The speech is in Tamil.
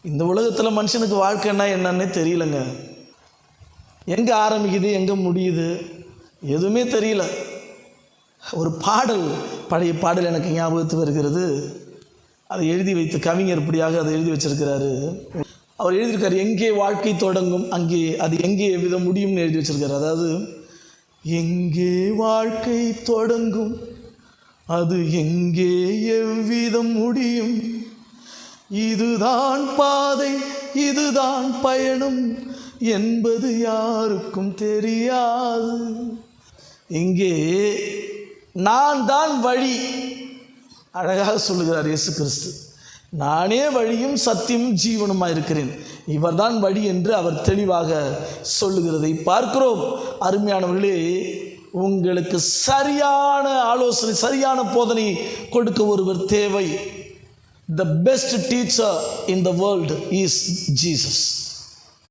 இந்த உலகத்தில் மனுஷனுக்கு வாழ்க்கைன்னா என்னன்னே தெரியலங்க. எங்கே ஆரம்பிக்குது எங்கே முடியுது எதுவுமே தெரியல. ஒரு பாடல், பழைய பாடல் எனக்கு ஞாபகத்து வருகிறது. அதை எழுதி வைத்து கவிஞர் இப்படியாக அதை எழுதி வச்சிருக்கிறாரு. அவர் எழுதியிருக்காரு, எங்கே வாழ்க்கை தொடங்கும் அங்கே அது எங்கே எவ்விதம் முடியும்னு எழுதி வச்சிருக்காரு. அதாவது, எங்கே வாழ்க்கை தொடங்கும் அது எங்கே எவ்விதம் முடியும், இதுதான் பாதை இதுதான் பயணம் என்பது யாருக்கும் தெரியாது. இங்கே நான் தான் வழி, அழகாக சொல்லுகிறார் இயேசு கிறிஸ்து. நானே வழியும் சத்தியமும் ஜீவனுமாக இருக்கிறேன், இவர்தான் வழி என்று அவர் தெளிவாக சொல்லுகிறதை பார்க்கிறோம். அருமையானவர்களே, உங்களுக்கு சரியான ஆலோசனை, சரியான போதனை கொடுக்க ஒருவர் தேவை. The best teacher in the world is Jesus.